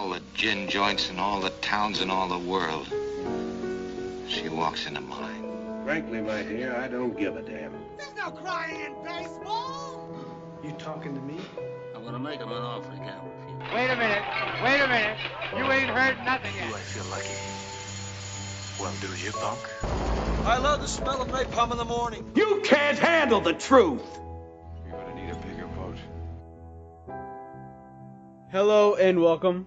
all the gin joints in all the towns in all the world. She walks into mine. Frankly, my dear, I don't give a damn. There's no crying in baseball. You talking to me? I'm gonna make him an offer he can't refuse. Wait a minute. You ain't heard nothing yet. Do I feel lucky? Well, do you, punk? I love the smell of napalm in the morning. You can't handle the truth! You're gonna need a bigger boat. Hello and welcome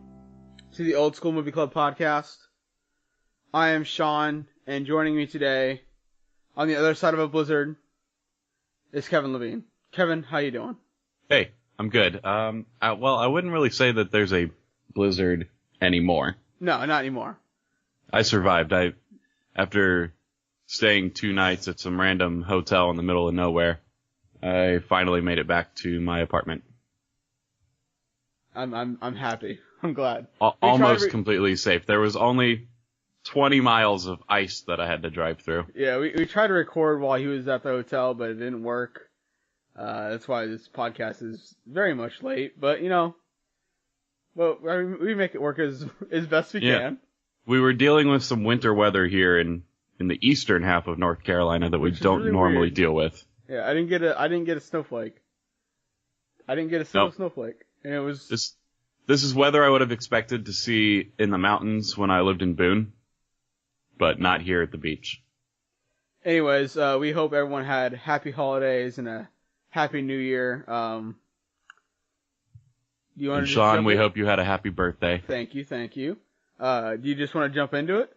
to the Old School Movie Club podcast. I am Sean, and joining me today on the other side of a blizzard is Kevin Levine. Kevin, how you doing? Hey, I'm good. Well, I wouldn't really say that there's a blizzard anymore. No, not anymore. I survived. After staying 2 nights at some random hotel in the middle of nowhere, I finally made it back to my apartment. I'm happy. I'm glad. Almost completely safe. There was only 20 miles of ice that I had to drive through. Yeah, we tried to record while he was at the hotel, but it didn't work. That's why this podcast is very much late. But, you know, we make it work as best we can. We were dealing with some winter weather here in the eastern half of North Carolina that we don't really normally deal with. Yeah, I didn't get a snowflake. I didn't get a single snowflake. And it was... This is weather I would have expected to see in the mountains when I lived in Boone, but not here at the beach. Anyways, we hope everyone had happy holidays and a happy new year. And Sean, we hope you had a happy birthday. Thank you. Do you just want to jump into it?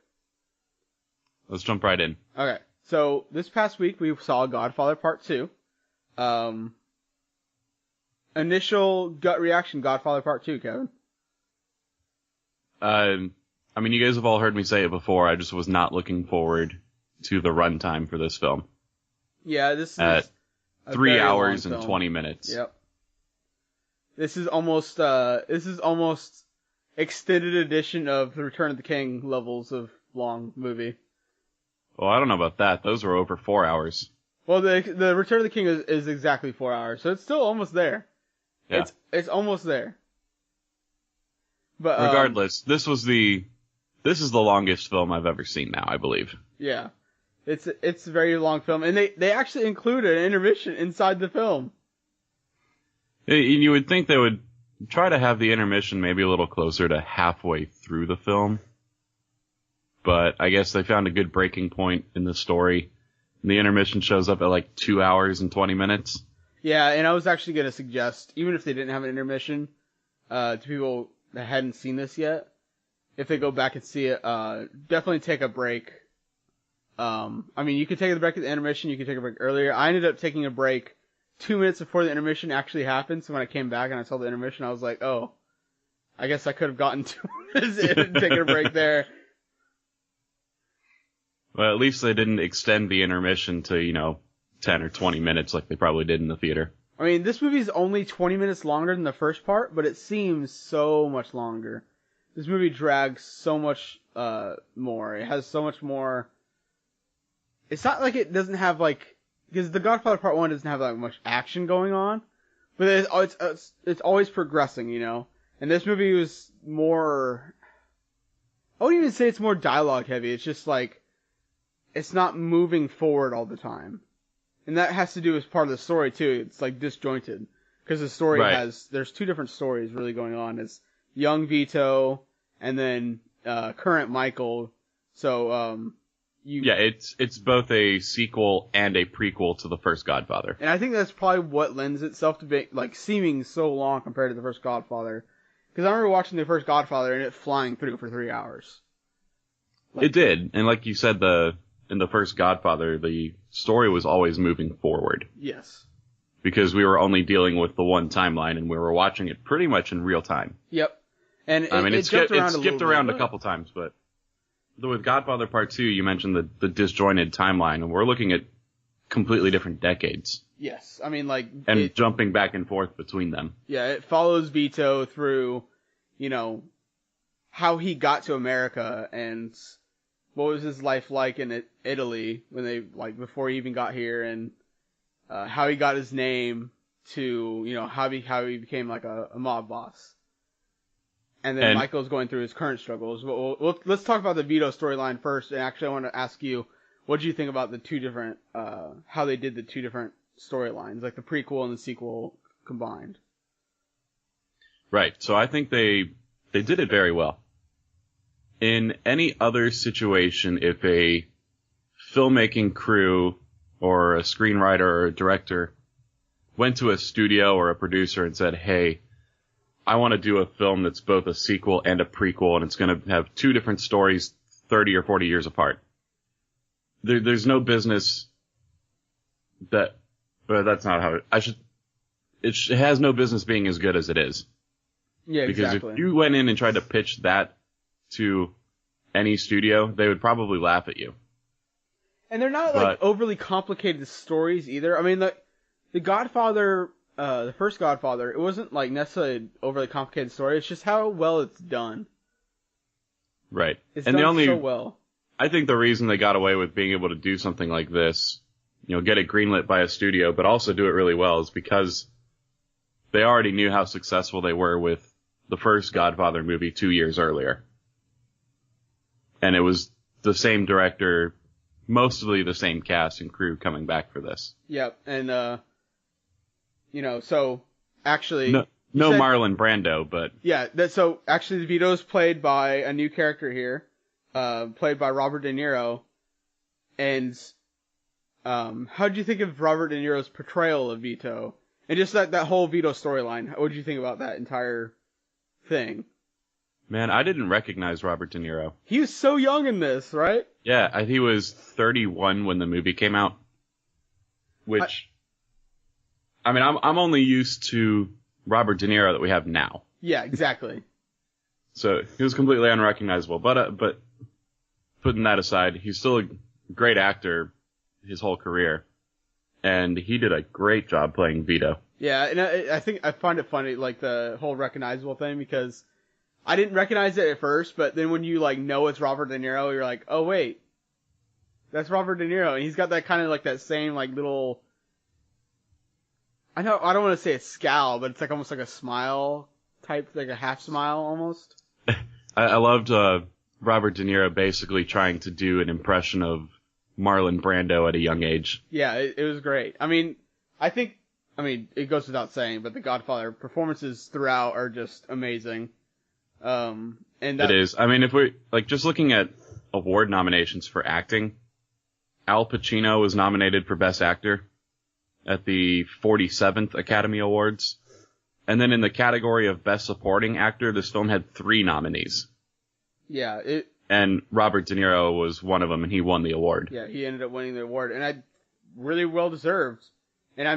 Let's jump right in. Okay, so this past week we saw Godfather Part 2. Initial gut reaction, Godfather Part 2, Kevin. I mean, you guys have all heard me say it before. I just was not looking forward to the runtime for this film. Yeah, this is 3 hours and 20 minutes. Yep. This is almost extended edition of the Return of the King levels of long movie. Well, I don't know about that. Those were over 4 hours. Well, the Return of the King is exactly 4 hours, so it's still almost there. Yeah. It's almost there. But regardless, this is the longest film I've ever seen now, I believe. Yeah. It's a very long film, and they actually included an intermission inside the film. You would think they would try to have the intermission maybe a little closer to halfway through the film. But I guess they found a good breaking point in the story. And the intermission shows up at like 2 hours and 20 minutes. Yeah, and I was actually going to suggest, even if they didn't have an intermission, to people that hadn't seen this yet, if they go back and see it, definitely take a break. I mean, you could take a break at the intermission, you could take a break earlier. I ended up taking a break 2 minutes before the intermission actually happened, so when I came back and I saw the intermission, I was like, oh, I guess I could have gotten 2 minutes in and taken a break there. Well, at least they didn't extend the intermission to, 10 or 20 minutes like they probably did in the theater. I mean, this movie is only 20 minutes longer than the first part, but it seems so much longer. This movie drags so much more. It has so much more... It's not like it doesn't have, because the Godfather Part 1 doesn't have that much action going on, but it's always progressing, And this movie was more... I wouldn't even say it's more dialogue heavy. It's just it's not moving forward all the time. And that has to do with part of the story, too. It's, disjointed. Because the story there's 2 different stories really going on. It's young Vito, and then, current Michael. So, Yeah, it's both a sequel and a prequel to the first Godfather. And I think that's probably what lends itself to be, seeming so long compared to the first Godfather. Because I remember watching the first Godfather and it flying through for 3 hours. It did. And like you said, in the first Godfather, the story was always moving forward. Yes. Because we were only dealing with the one timeline, and we were watching it pretty much in real time. Yep. And it skipped around a couple times, but with Godfather Part 2, you mentioned the disjointed timeline, and we're looking at completely different decades. Yes. I mean, and jumping back and forth between them. Yeah, it follows Vito through, how he got to America, and what was his life like in Italy when they, before he even got here, and how he got his name to, how he became a mob boss. And then Michael's going through his current struggles. Let's talk about the Vito storyline first. And actually, I want to ask you, what do you think about the two different, how they did the two different storylines, like the prequel and the sequel combined? Right. So I think they did it very well. In any other situation, if a filmmaking crew or a screenwriter or a director went to a studio or a producer and said, hey, I want to do a film that's both a sequel and a prequel, and it's going to have two different stories 30 or 40 years apart. There's no business that, but that's not how it has no business being as good as it is. Yeah, exactly. Because if you went in and tried to pitch that to any studio, they would probably laugh at you. And they're not like overly complicated stories either. I mean, the Godfather, the first Godfather, it wasn't like necessarily an overly complicated story. It's just how well it's done. Right. It's and done so well. I think the reason they got away with being able to do something like this, get it greenlit by a studio, but also do it really well, is because they already knew how successful they were with the first Godfather movie 2 years earlier. And it was the same director, mostly the same cast and crew coming back for this. Yep, and, so, actually... No Marlon Brando, but... Yeah, so, actually, Vito's played by a new character here, played by Robert De Niro, and, how did you think of Robert De Niro's portrayal of Vito? And just that whole Vito storyline, what did you think about that entire thing? Man, I didn't recognize Robert De Niro. He was so young in this, right? Yeah, he was 31 when the movie came out. Which, I'm only used to Robert De Niro that we have now. Yeah, exactly. So he was completely unrecognizable. But putting that aside, he's still a great actor his whole career, and he did a great job playing Vito. Yeah, and I find it funny, like the whole recognizable thing, because I didn't recognize it at first, but then when you know it's Robert De Niro, you're like, oh wait, that's Robert De Niro, and he's got that kind of that same little. I don't want to say a scowl, but it's almost like a smile type, like a half smile almost. I loved Robert De Niro basically trying to do an impression of Marlon Brando at a young age. Yeah, it was great. It goes without saying, but the Godfather performances throughout are just amazing. It is. If we're just looking at award nominations for acting, Al Pacino was nominated for Best Actor at the 47th Academy Awards. And then in the category of Best Supporting Actor, this film had 3 nominees. Yeah, and Robert De Niro was one of them, and he won the award. Yeah, he ended up winning the award, and really well deserved. And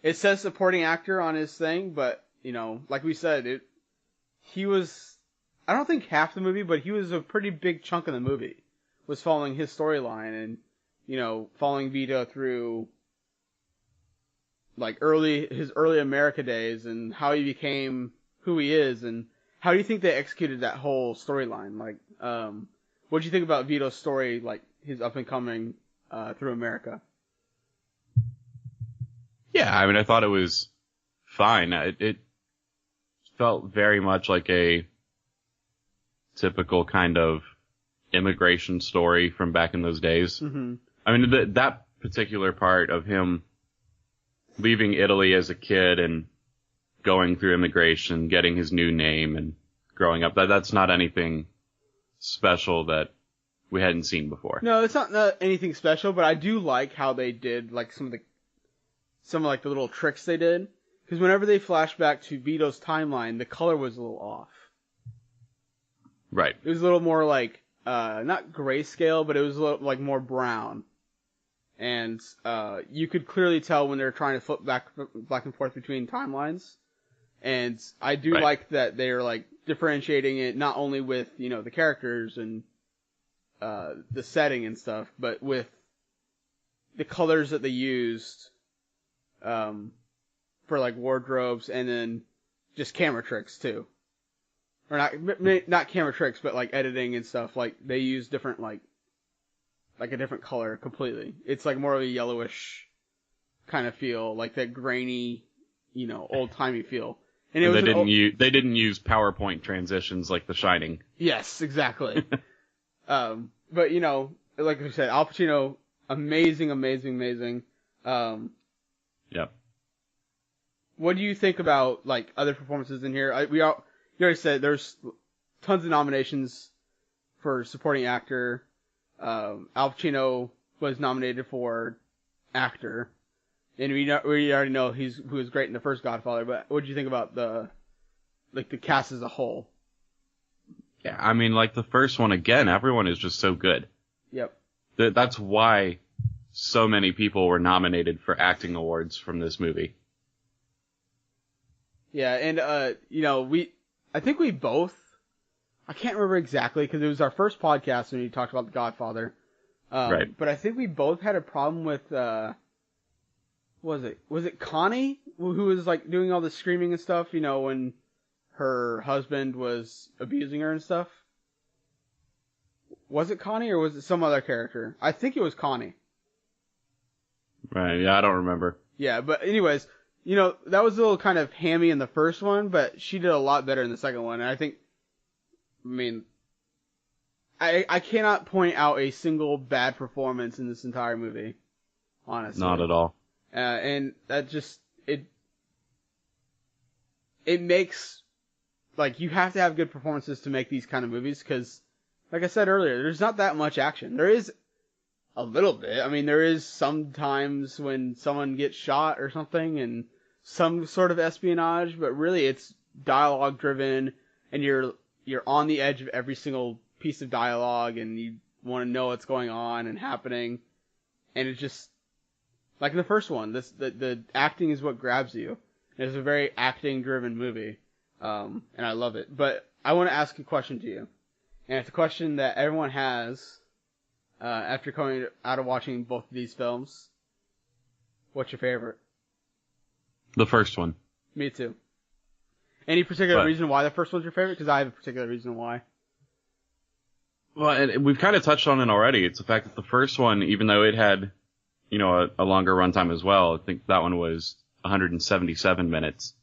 it says supporting actor on his thing, but, like we said, he was, I don't think half the movie, but he was a pretty big chunk of the movie, was following his storyline and, following Vito through, his early America days and how he became who he is. And how do you think they executed that whole storyline? What do you think about Vito's story, his up and coming, through America? Yeah, I thought it was fine. It felt very much like a typical kind of immigration story from back in those days. Mm-hmm. That particular part of him leaving Italy as a kid and going through immigration, getting his new name and growing up, that's not anything special that we hadn't seen before. No, it's not anything special, but I do like how they did some of the little tricks they did. Because whenever they flash back to Vito's timeline, the color was a little off. Right. It was a little more not grayscale, but it was a little more brown. And you could clearly tell when they're trying to flip back and forth between timelines. And I do like that they're differentiating it not only with, the characters and the setting and stuff, but with the colors that they used for wardrobes, and then just camera tricks too. Or not camera tricks, but editing and stuff. They use different a different color completely. It's more of a yellowish kind of feel, that grainy, old timey feel. And it was they didn't use PowerPoint transitions like The Shining. Yes, exactly. But you know, like I said, Al Pacino, amazing. Yep. What do you think about like other performances in here? You already said there's tons of nominations for supporting actor. Al Pacino was nominated for actor, and we already know he was great in the first Godfather. But what did you think about the cast as a whole? Yeah, I mean, like the first one again, everyone is just so good. Yep. That's why so many people were nominated for acting awards from this movie. Yeah, and you know, I think we both, I can't remember exactly because it was our first podcast when we talked about The Godfather. Right. But I think we both had a problem with, was it Connie who was like doing all the screaming and stuff? You know, when her husband was abusing her and stuff. Was it Connie or was it some other character? I think it was Connie. Right. Yeah, I don't remember. Yeah, but anyways, you know, that was a little kind of hammy in the first one, but she did a lot better in the second one. And I cannot point out a single bad performance in this entire movie. Honestly. Not at all. And that just, it makes, like, you have to have good performances to make these kind of movies, because, like I said earlier, there's not that much action. There is a little bit. I mean, there is sometimes when someone gets shot or something, and some sort of espionage, but really it's dialogue driven, and you're on the edge of every single piece of dialogue, and you want to know what's going on and happening, and it's just, like in the first one, the acting is what grabs you. It's a very acting-driven movie, and I love it. But I want to ask a question to you, and it's a question that everyone has after coming out of watching both of these films. What's your favorite? The first one. Me too. Any particular reason why the first one's your favorite? Because I have a particular reason why. Well, and we've kind of touched on it already. It's the fact that the first one, even though it had, you know, a longer runtime as well, I think that one was 177 minutes.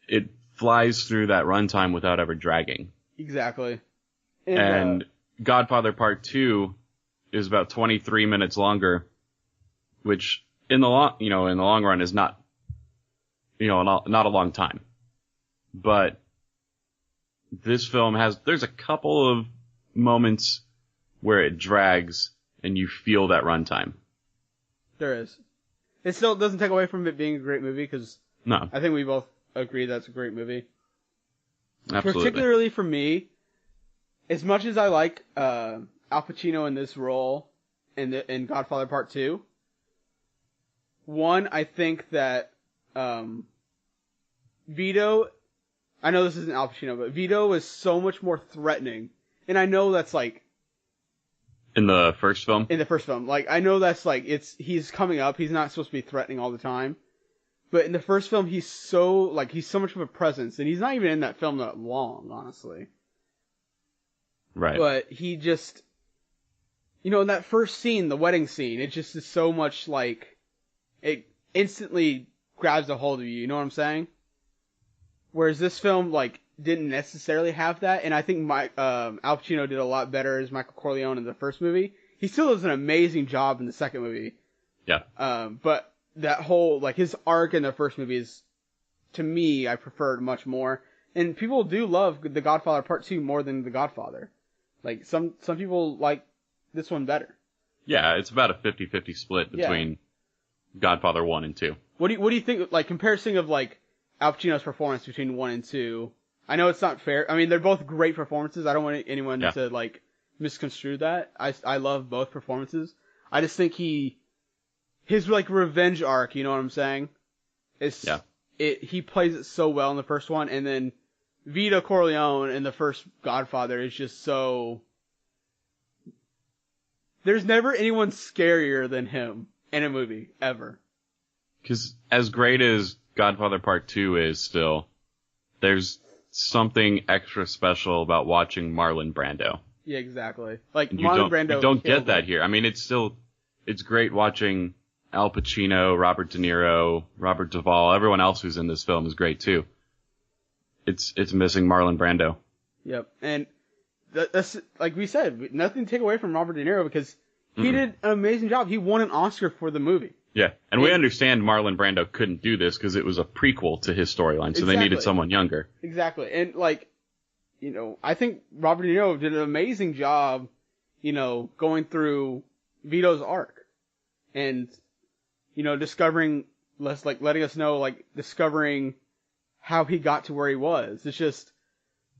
It flies through that runtime without ever dragging. Exactly. And Godfather Part 2 is about 23 minutes longer, which in the long run is not, you know, not a long time. But this film there's a couple of moments where it drags and you feel that runtime. There is. It still doesn't take away from it being a great movie, because no, I think we both agree that's a great movie. Absolutely. Particularly for me, as much as I like Al Pacino in this role in Godfather Part 2, one, I think that Vito, I know this isn't Al Pacino, but Vito is so much more threatening. And I know that's like... In the first film? In the first film. Like, I know that's like, he's coming up, he's not supposed to be threatening all the time. But in the first film, he's so much of a presence, and he's not even in that film that long, honestly. Right. But he just, you know, in that first scene, the wedding scene, it just is so much like, it instantly grabs a hold of you, you know what I'm saying? Whereas this film, like, didn't necessarily have that, and I think Al Pacino did a lot better as Michael Corleone in the first movie. He still does an amazing job in the second movie. Yeah. But that whole, like, his arc in the first movie is, to me, I preferred much more. And people do love The Godfather Part 2 more than The Godfather. Like, some people like this one better. Yeah, it's about a 50-50 split between Godfather 1 and 2. What do you think, like, comparison of, like, Al Pacino's performance between 1 and 2? I know it's not fair. I mean, they're both great performances. I don't want anyone to, like, misconstrue that. I love both performances. I just think his, like, revenge arc, you know what I'm saying? He plays it so well in the first one, and then Vito Corleone in the first Godfather is just so... There's never anyone scarier than him in a movie, ever. Because as great as Godfather Part 2 is still, there's something extra special about watching Marlon Brando. Yeah, exactly. Like, Marlon Brando... You don't get that here. I mean, it's great watching Al Pacino, Robert De Niro, Robert Duvall, everyone else who's in this film is great too. it's missing Marlon Brando. Yep. And that's, like we said, nothing to take away from Robert De Niro because he did an amazing job. He won an Oscar for the movie. Yeah, and we understand Marlon Brando couldn't do this because it was a prequel to his storyline, so they needed someone younger. Exactly. And, like, I think Robert De Niro did an amazing job, going through Vito's arc. And, discovering, letting us know, discovering how he got to where he was. It's just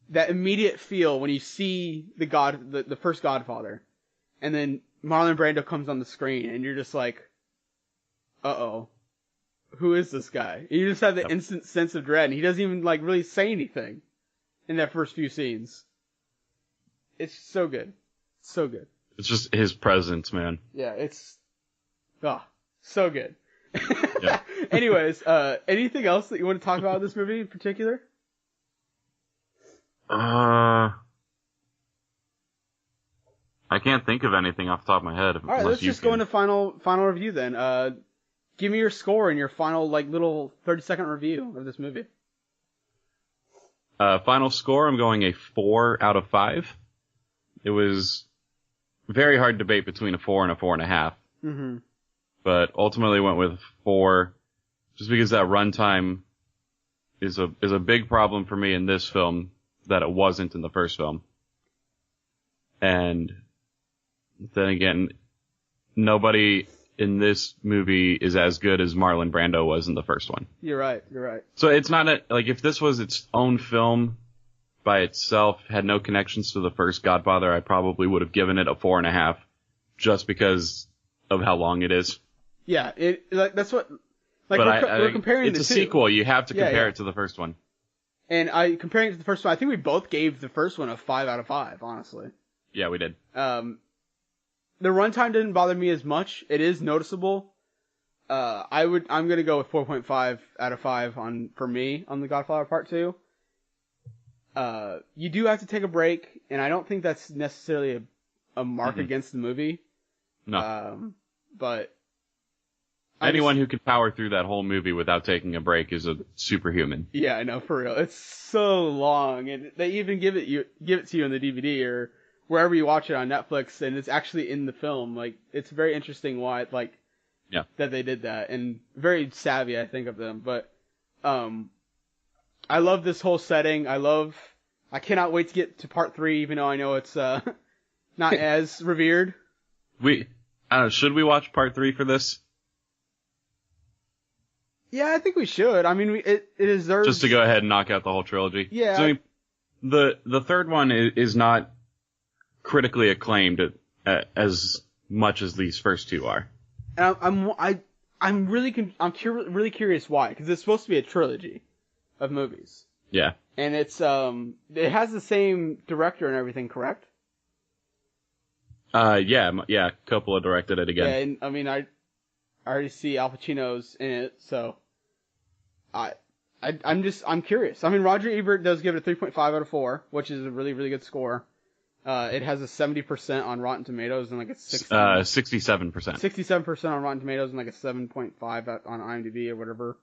that immediate feel when you see the first Godfather, and then Marlon Brando comes on the screen, and you're just like, uh-oh, who is this guy? And you just have the instant sense of dread, and he doesn't even, really say anything in that first few scenes. It's so good. So good. It's just his presence, man. Yeah, it's, so good. Yeah. Anyways, anything else that you want to talk about in this movie in particular? I can't think of anything off the top of my head. All right, let's just go into final review then. Give me your score and your final, little 30-second review of this movie. Final score, I'm going a 4 out of 5. It was very hard debate between a 4 and a 4.5. Mm-hmm. But ultimately went with 4, just because that runtime is a big problem for me in this film that it wasn't in the first film. And then again, nobody in this movie is as good as Marlon Brando was in the first one. You're right. So it's not if this was its own film by itself, had no connections to the first Godfather, I probably would have given it a 4.5 just because of how long it is. Yeah, that's what, but we're comparing it's the a two. sequel, you have to compare it to the first one. And comparing it to the first one, I think we both gave the first one a 5 out of 5, honestly. Yeah, we did. The runtime didn't bother me as much. It is noticeable. I'm gonna go with 4.5 out of 5 for me on The Godfather Part 2. You do have to take a break, and I don't think that's necessarily a mark against the movie. No. But anyone who can power through that whole movie without taking a break is a superhuman. Yeah, I know, for real. It's so long, and they even give it to you on the DVD or wherever you watch it on Netflix, and it's actually in the film. It's very interesting why, that they did that, and very savvy, I think, of them. But, I love this whole setting. I cannot wait to get to part 3, even though I know it's, not as revered. Should we watch part 3 for this? Yeah, I think we should. I mean, it deserves... Just to go ahead and knock out the whole trilogy? Yeah. So, the third one is not critically acclaimed as much as these first two are. And I'm really curious why, because it's supposed to be a trilogy of movies. Yeah. And it has the same director and everything, correct? Yeah, Coppola directed it again. Yeah, and I mean, I already see Al Pacino's in it, so I'm curious. I mean, Roger Ebert does give it a 3.5 out of 4, which is a really, really good score. It has a 70% on Rotten Tomatoes and 67%. 67% on Rotten Tomatoes and a 7.5 on IMDb or whatever.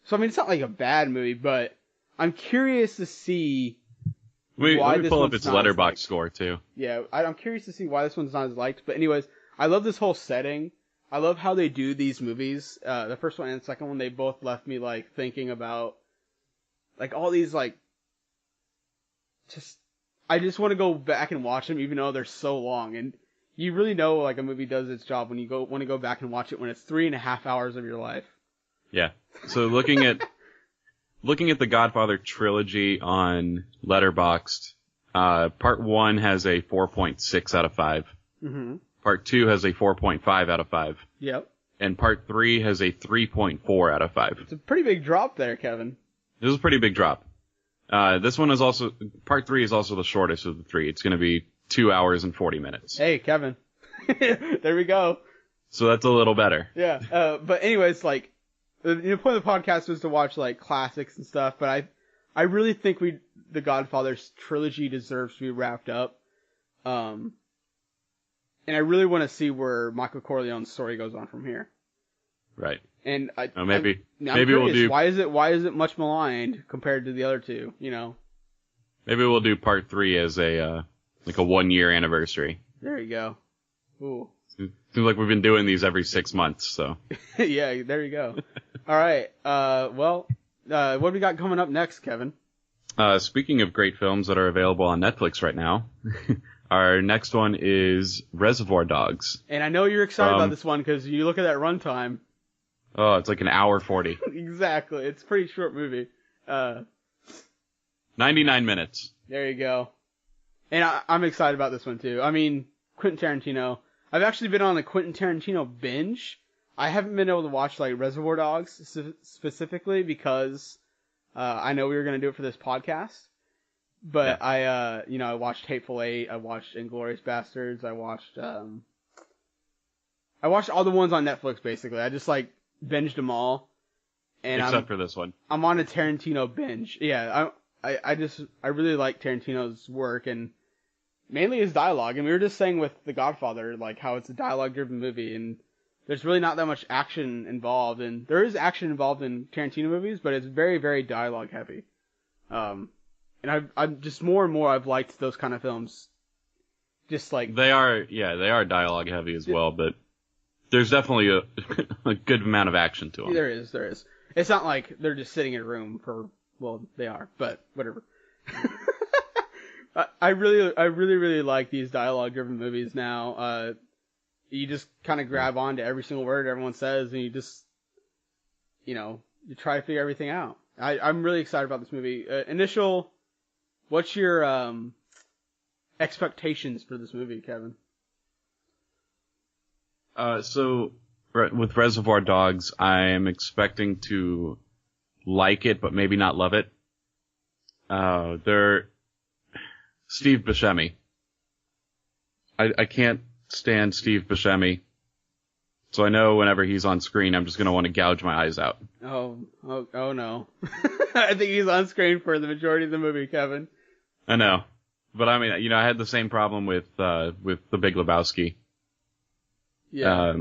So I mean, it's not a bad movie, but I'm curious to see let me pull up its Letterboxd score too. Yeah, I'm curious to see why this one's not as liked. But anyways, I love this whole setting. I love how they do these movies. The first one and the second one, they both left me thinking about all these I just want to go back and watch them, even though they're so long. And you really know a movie does its job when you want to go back and watch it when it's 3.5 hours of your life. Yeah. So looking at the Godfather trilogy on Letterboxd, part 1 has a 4.6 out of 5. Mm-hmm. Part 2 has a 4.5 out of 5. Yep. And part 3 has a 3.4 out of 5. It's a pretty big drop there, Kevin. This is a pretty big drop. This one is part 3 is also the shortest of the 3. It's going to be 2 hours and 40 minutes. Hey, Kevin. There we go. So that's a little better. Yeah. But anyways, the point of the podcast was to watch classics and stuff, but I really think the Godfather's trilogy deserves to be wrapped up. And I really want to see where Michael Corleone's story goes on from here. Right. And maybe I'm we'll curious, do. why is it much maligned compared to the other two? You know. Maybe we'll do part 3 as a 1-year anniversary. There you go. Ooh. Seems like we've been doing these every 6 months, so. Yeah, there you go. All right. What do we got coming up next, Kevin? Speaking of great films that are available on Netflix right now, our next one is Reservoir Dogs. And I know you're excited about this one because you look at that runtime. Oh, it's like an hour 40. Exactly. It's a pretty short movie. 99 minutes. There you go. And I'm excited about this one too. I mean, Quentin Tarantino. I've actually been on a Quentin Tarantino binge. I haven't been able to watch like Reservoir Dogs specifically because I know we were going to do it for this podcast. But yeah. I watched Hateful Eight. I watched Inglourious Bastards. I watched all the ones on Netflix basically. I just like binged them all. And except for this one. I'm on a Tarantino binge. Yeah, I really like Tarantino's work and mainly his dialogue. And we were just saying with The Godfather, like how it's a dialogue-driven movie and there's really not that much action involved. And there is action involved in Tarantino movies, but it's very, very dialogue-heavy. And I've just more and more I've liked those kind of films. Just like they are dialogue-heavy as well, but there's definitely a good amount of action to them. There is. It's not like they're just sitting in a room for. Well, they are, but whatever. I really like these dialogue-driven movies now. You just kind of grab on to every single word everyone says, and you just, you try to figure everything out. I'm really excited about this movie. What's your expectations for this movie, Kevin? So with Reservoir Dogs, I am expecting to like it, but maybe not love it. They're Steve Buscemi. I can't stand Steve Buscemi. So I know whenever he's on screen, I'm just going to want to gouge my eyes out. Oh no. I think he's on screen for the majority of the movie, Kevin. I know. But I mean, I had the same problem with The Big Lebowski. Yeah.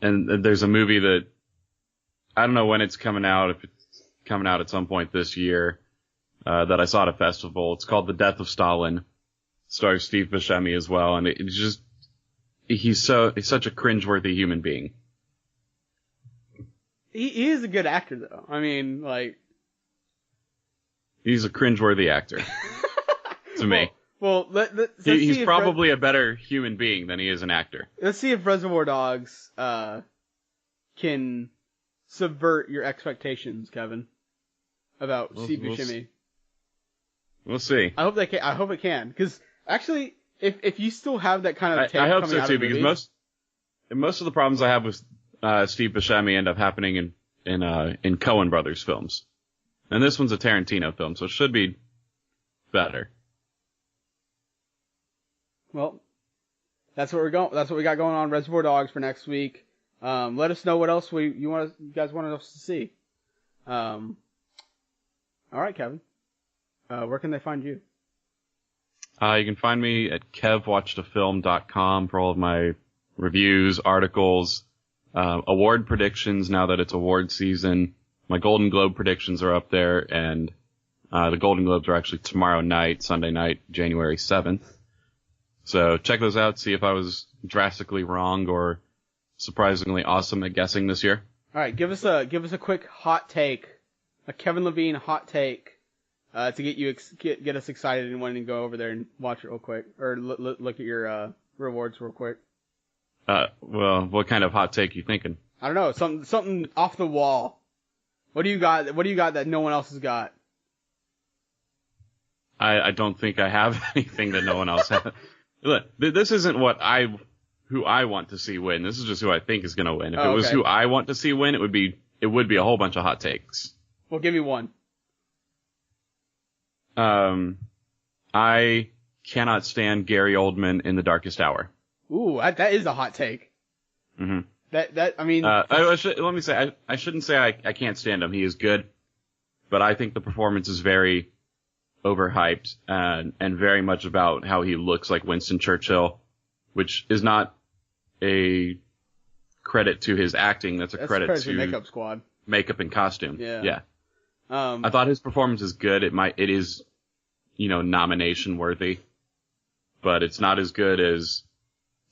And there's a movie that I don't know when it's coming out, if it's coming out at some point this year, that I saw at a festival. It's called The Death of Stalin. Stars Steve Buscemi as well, and it's just he's such a cringeworthy human being. He is a good actor though. I mean, like he's a cringeworthy actor to me. Well, he's probably a better human being than he is an actor. Let's see if Reservoir Dogs can subvert your expectations, Kevin, about Steve Buscemi. We'll see. I hope they can. I hope it can, because actually, if you still have that kind of take I hope coming so out too, of because movies, most of the problems I have with Steve Buscemi end up happening in Coen Brothers films, and this one's a Tarantino film, so it should be better. Well, that's what we got going on Reservoir Dogs for next week. Let us know what else you guys wanted us to see. All right, Kevin. Where can they find you? You can find me at kevwatchedafilm.com for all of my reviews, articles, award predictions now that it's award season. My Golden Globe predictions are up there, and the Golden Globes are actually tomorrow night, Sunday night, January 7th. So check those out, see if I was drastically wrong or surprisingly awesome at guessing this year. All right, give us a quick hot take, a Kevin Levine hot take, to get us excited and wanting to go over there and watch it real quick, or look at your rewards real quick. Well, what kind of hot take you thinking? I don't know, something off the wall. What do you got? What do you got that no one else has got? I don't think I have anything that no one else has. Look, this isn't who I want to see win. This is just who I think is going to win. If it was who I want to see win, it would be a whole bunch of hot takes. Well, give me one. I cannot stand Gary Oldman in The Darkest Hour. Ooh, that is a hot take. Mm-hmm. I mean, let me say, I shouldn't say I can't stand him. He is good, but I think the performance is very overhyped and very much about how he looks like Winston Churchill, which is not a credit to his acting. That's a credit to Makeup Squad. Makeup and costume. Yeah. I thought his performance is good. It is, nomination worthy, but it's not as good as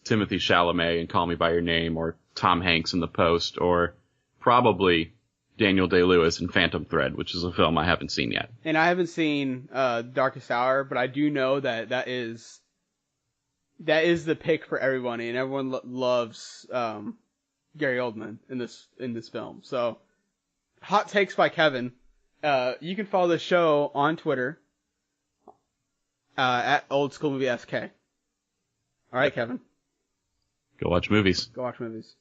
Timothée Chalamet in Call Me by Your Name, or Tom Hanks in The Post, or probably Daniel Day-Lewis in Phantom Thread, which is a film I haven't seen yet. And I haven't seen Darkest Hour, but I do know that is the pick for everybody, and everyone loves Gary Oldman in this film. So, hot takes by Kevin. You can follow the show on Twitter at OldSkoolMovieSK. All right, Kevin. Go watch movies. Go watch movies.